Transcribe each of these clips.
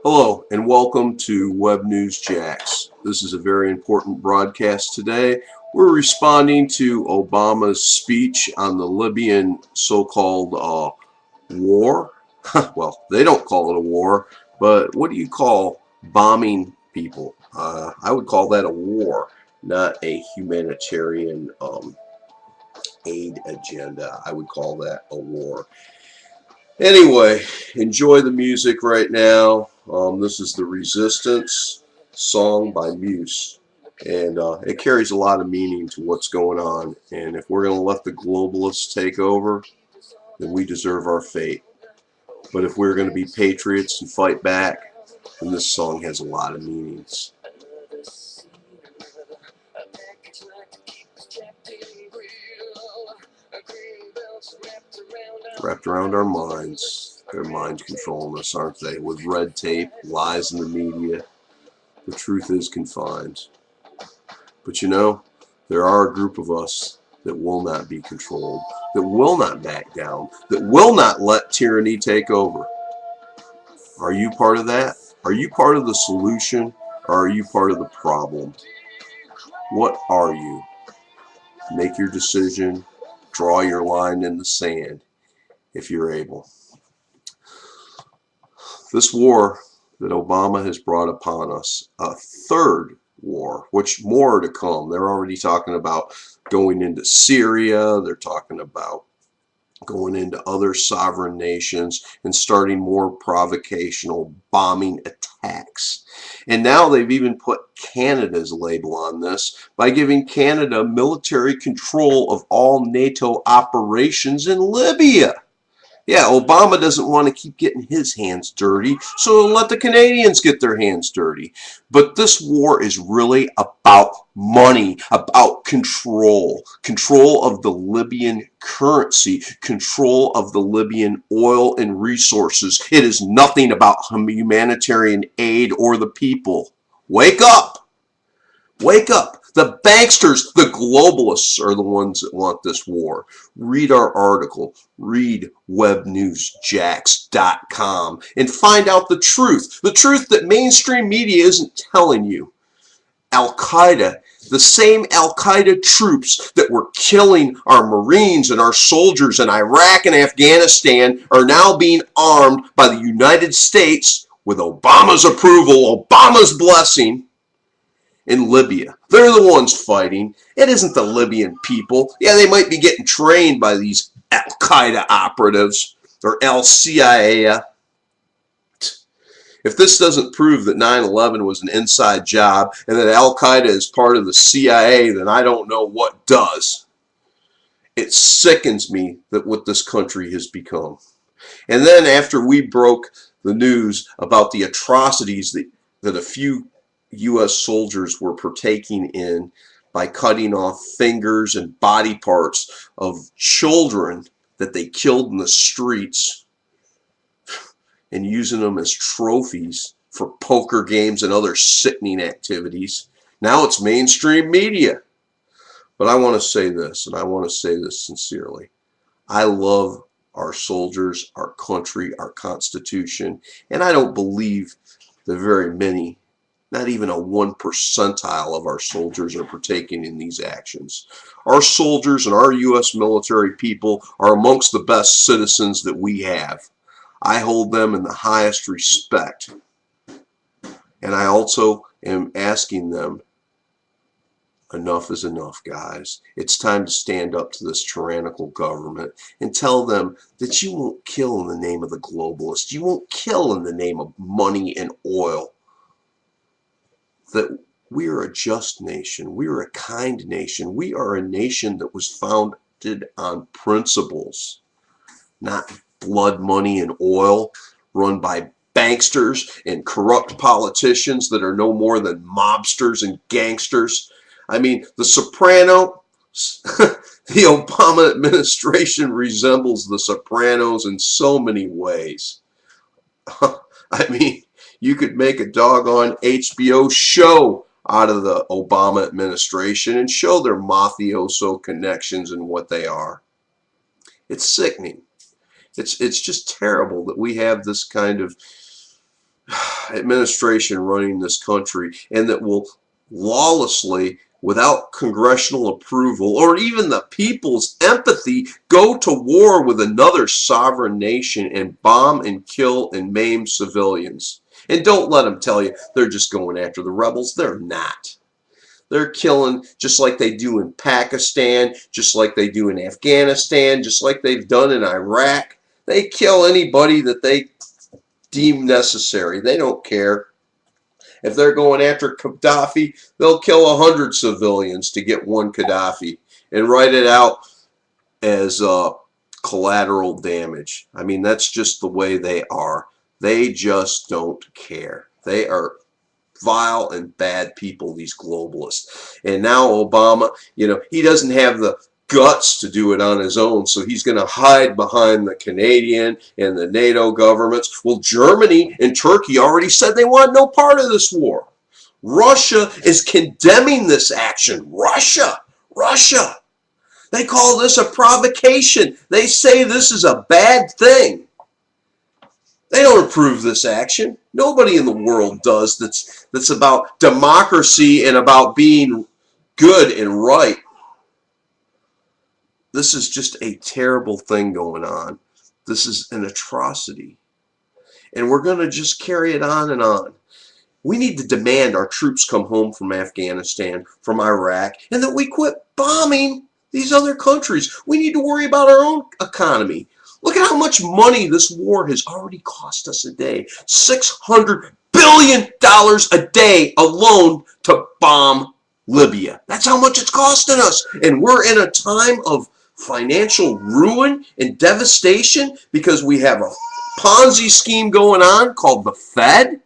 Hello and welcome to webnewsjax. This is a very important broadcast today. We're responding to Obama's speech on the Libyan so-called war. Well, they don't call it a war, but what do you call bombing people? I would call that a war, not a humanitarian aid agenda. I would call that a war. Anyway, enjoy the music right now. This is The Resistance song by Muse. And it carries a lot of meaning to what's going on. And if we're going to let the globalists take over, then we deserve our fate. But if we're going to be patriots and fight back, then this song has a lot of meanings. Wrapped around our minds. They're mind controlling us, aren't they? With red tape, lies in the media. The truth is confined. But you know, there are a group of us that will not be controlled, that will not back down, that will not let tyranny take over. Are you part of that? Are you part of the solution, or are you part of the problem? What are you? Make your decision. Draw your line in the sand if you're able. This war that Obama has brought upon us, a third war, which more to come. They're already talking about going into Syria. They're talking about going into other sovereign nations and starting more provocational bombing attacks. And now they've even put Canada's label on this by giving Canada military control of all NATO operations in Libya. Yeah, Obama doesn't want to keep getting his hands dirty, so let the Canadians get their hands dirty. But this war is really about money, about control. Control of the Libyan currency, control of the Libyan oil and resources. It is nothing about humanitarian aid or the people. Wake up! Wake up! The banksters, the globalists are the ones that want this war. Read our article. Read webnewsjax.com and find out the truth. The truth that mainstream media isn't telling you. Al-Qaeda, the same Al-Qaeda troops that were killing our Marines and our soldiers in Iraq and Afghanistan are now being armed by the United States with Obama's approval, Obama's blessing, in Libya. They're the ones fighting. It isn't the Libyan people. Yeah, they might be getting trained by these Al-Qaeda operatives or Al-CIA. If this doesn't prove that 9/11 was an inside job and that Al-Qaeda is part of the CIA, then I don't know what does. It sickens me that what this country has become. And then after we broke the news about the atrocities that a few U.S. soldiers were partaking in by cutting off fingers and body parts of children that they killed in the streets and using them as trophies for poker games and other sickening activities. Now it's mainstream media. But I want to say this, and I want to say this sincerely. I love our soldiers, our country, our Constitution, and I don't believe that very many, not even a 1 percentile of our soldiers are partaking in these actions. Our soldiers and our U.S. military people are amongst the best citizens that we have. I hold them in the highest respect. And I also am asking them, enough is enough, guys. It's time to stand up to this tyrannical government and tell them that you won't kill in the name of the globalists. You won't kill in the name of money and oil. That we are a just nation. We are a kind nation. We are a nation that was founded on principles, not blood, money, and oil run by banksters and corrupt politicians that are no more than mobsters and gangsters. I mean, the Sopranos, the Obama administration resembles the Sopranos in so many ways. I mean, you could make a doggone HBO show out of the Obama administration and show their mafioso connections and what they are. It's sickening. It's just terrible that we have this kind of administration running this country, and that will lawlessly, without congressional approval or even the people's empathy, go to war with another sovereign nation and bomb and kill and maim civilians. And don't let them tell you they're just going after the rebels. They're not. They're killing just like they do in Pakistan, just like they do in Afghanistan, just like they've done in Iraq. They kill anybody that they deem necessary. They don't care. If they're going after Gaddafi, they'll kill 100 civilians to get one Gaddafi and write it out as collateral damage. I mean, that's just the way they are. They just don't care. They are vile and bad people, these globalists. And now Obama, he doesn't have the guts to do it on his own, so he's going to hide behind the Canadian and the NATO governments. Well, Germany and Turkey already said they want no part of this war. Russia is condemning this action. Russia. They call this a provocation. They say this is a bad thing. They don't approve this action. Nobody in the world does that's about democracy and about being good and right. This is just a terrible thing going on. This is an atrocity. And we're going to just carry it on and on. We need to demand our troops come home from Afghanistan, from Iraq, and that we quit bombing these other countries. We need to worry about our own economy. Look at how much money this war has already cost us a day. $600 billion a day alone to bomb Libya. That's how much it's costing us. And we're in a time of financial ruin and devastation because we have a Ponzi scheme going on called the Fed.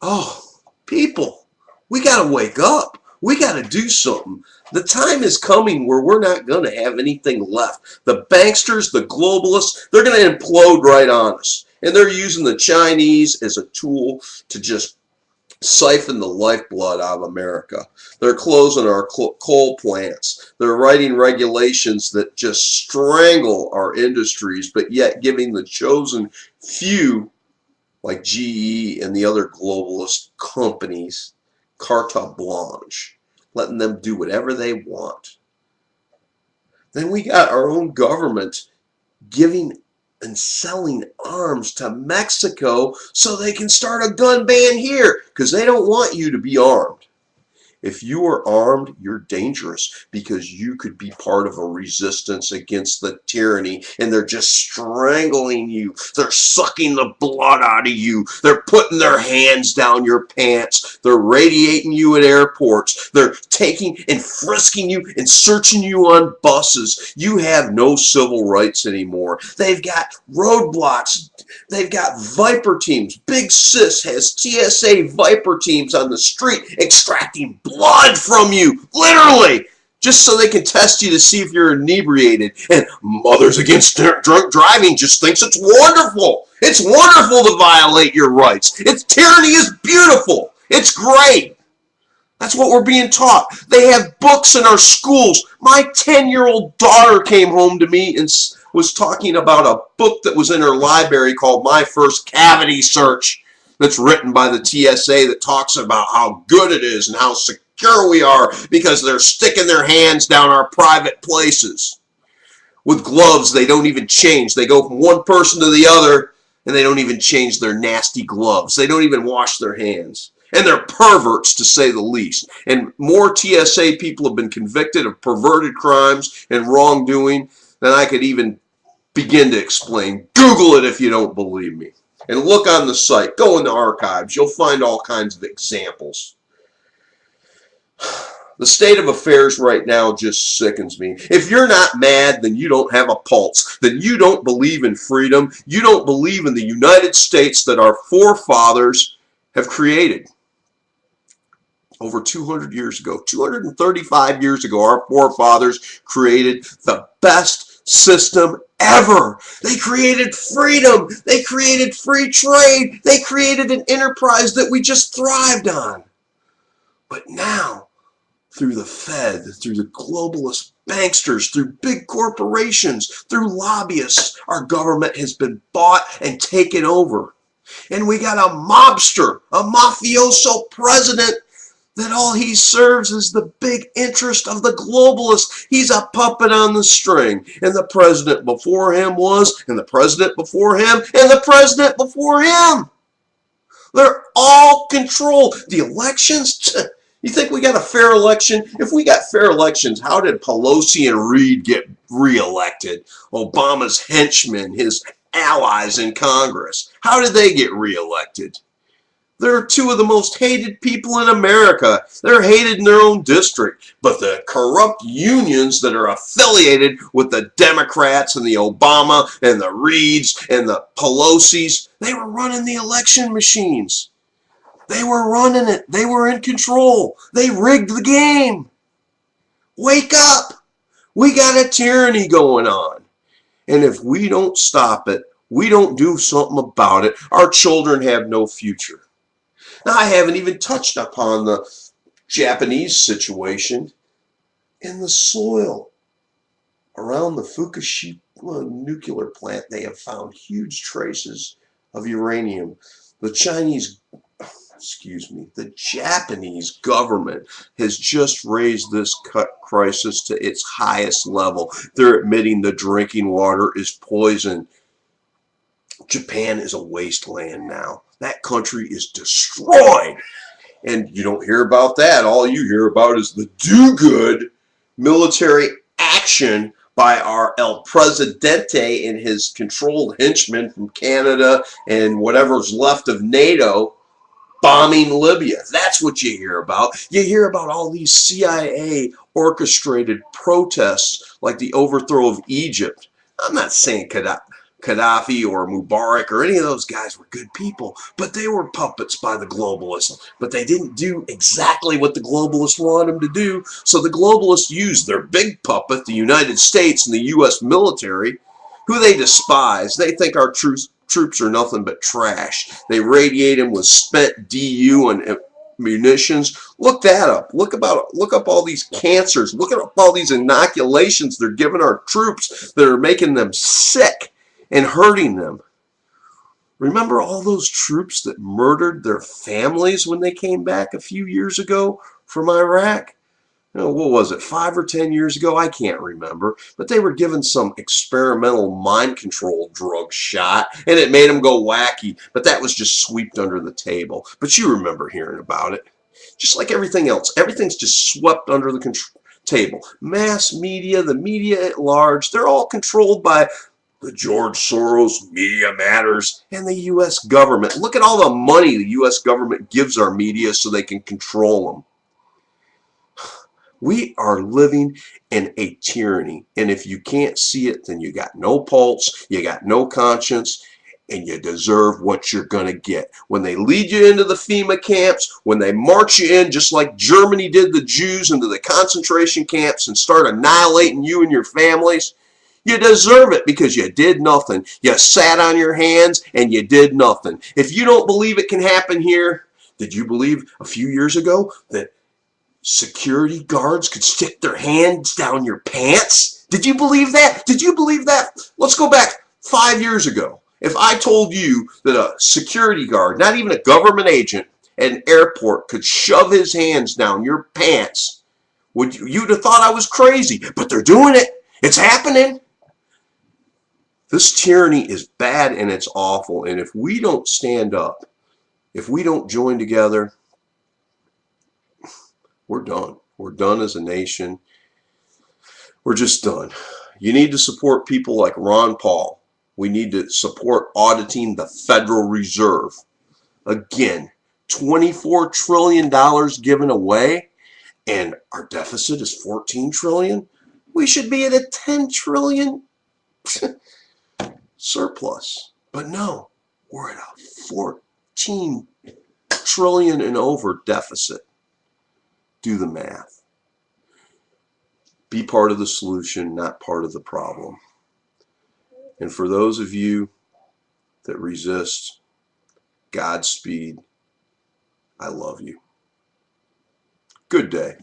Oh, people, we got to wake up. We got to do something. The time is coming where we're not going to have anything left. The banksters, the globalists, they're going to implode right on us. And they're using the Chinese as a tool to just siphon the lifeblood out of America. They're closing our coal plants. They're writing regulations that just strangle our industries, but yet giving the chosen few, like GE and the other globalist companies, carte blanche, letting them do whatever they want. Then we got our own government giving and selling arms to Mexico so they can start a gun ban here because they don't want you to be armed. If you are armed, you're dangerous because you could be part of a resistance against the tyranny, and they're just strangling you. They're sucking the blood out of you. They're putting their hands down your pants. They're radiating you at airports. They're taking and frisking you and searching you on buses. You have no civil rights anymore. They've got roadblocks. They've got Viper teams. Big Sis has TSA Viper teams on the street extracting blood from you, literally, just so they can test you to see if you're inebriated. And Mothers Against Drunk Driving just thinks it's wonderful. It's wonderful to violate your rights. Tyranny is beautiful. It's great. That's what we're being taught. They have books in our schools. My 10-year-old daughter came home to me and was talking about a book that was in her library called My First Cavity Search, that's written by the TSA, that talks about how good it is and how secure we are because they're sticking their hands down our private places. With gloves, they don't even change. They go from one person to the other, and they don't even change their nasty gloves. They don't even wash their hands. And they're perverts, to say the least. And more TSA people have been convicted of perverted crimes and wrongdoing than I could even begin to explain. Google it if you don't believe me. And look on the site. Go in the archives. You'll find all kinds of examples. The state of affairs right now just sickens me. If you're not mad, then you don't have a pulse. Then you don't believe in freedom. You don't believe in the United States that our forefathers have created. Over 200 years ago, 235 years ago, our forefathers created the best system ever. They created freedom. They created free trade. They created an enterprise that we just thrived on. But now, through the Fed, through the globalist banksters, through big corporations, through lobbyists, our government has been bought and taken over. And we got a mobster, a mafioso president that all he serves is the big interest of the globalists. He's a puppet on the string. And the president before him was, and the president before him, and the president before him. They're all controlled. The elections, you think we got a fair election? If we got fair elections, how did Pelosi and Reid get reelected? Obama's henchmen, his allies in Congress, how did they get reelected? They're two of the most hated people in America. They're hated in their own district. But the corrupt unions that are affiliated with the Democrats and the Obama and the Reids and the Pelosi's, they were running the election machines. They were running it. They were in control. They rigged the game. Wake up. We got a tyranny going on. And if we don't stop it, we don't do something about it, our children have no future. Now, I haven't even touched upon the Japanese situation in the soil around the Fukushima nuclear plant. They have found huge traces of uranium. The Japanese government has just raised this crisis to its highest level. They're admitting the drinking water is poison. Japan is a wasteland now. That country is destroyed. And you don't hear about that. All you hear about is the do-good military action by our El Presidente and his controlled henchmen from Canada and whatever's left of NATO bombing Libya. That's what you hear about. You hear about all these CIA orchestrated protests like the overthrow of Egypt. I'm not saying Gaddafi or Mubarak or any of those guys were good people, but they were puppets by the globalists. But they didn't do exactly what the globalists wanted them to do, so the globalists used their big puppet, the United States and the U.S. military, who they despise. They think our troops are nothing but trash. They radiate them with spent DU and munitions. Look that up. Look up all these cancers. Look up all these inoculations they're giving our troops that are making them sick and hurting them. Remember all those troops that murdered their families when they came back a few years ago from Iraq? What was it, 5 or 10 years ago? I can't remember. But they were given some experimental mind control drug shot, and it made them go wacky. But that was just swept under the table. But you remember hearing about it. Just like everything else. Everything's just swept under the table. Mass media, the media at large, they're all controlled by the George Soros, Media Matters, and the U.S. government. Look at all the money the U.S. government gives our media so they can control them. We are living in a tyranny, and if you can't see it, then you got no pulse, you got no conscience, and you deserve what you're going to get. When they lead you into the FEMA camps, when they march you in, just like Germany did the Jews into the concentration camps and start annihilating you and your families, you deserve it because you did nothing. You sat on your hands and you did nothing. If you don't believe it can happen here, did you believe a few years ago that security guards could stick their hands down your pants? Did you believe that? Did you believe that? Let's go back 5 years ago. If I told you that a security guard, not even a government agent at an airport, could shove his hands down your pants, you'd have thought I was crazy. But they're doing it. It's happening. This tyranny is bad and it's awful. And if we don't stand up, if we don't join together, we're done. We're done as a nation. We're just done. You need to support people like Ron Paul. We need to support auditing the Federal Reserve. Again, $24 trillion given away, and our deficit is $14 trillion. We should be at a $10 trillion surplus. But no, we're at a $14 trillion and over deficit. Do the math. Be part of the solution, not part of the problem. And for those of you that resist, Godspeed. I love you. Good day.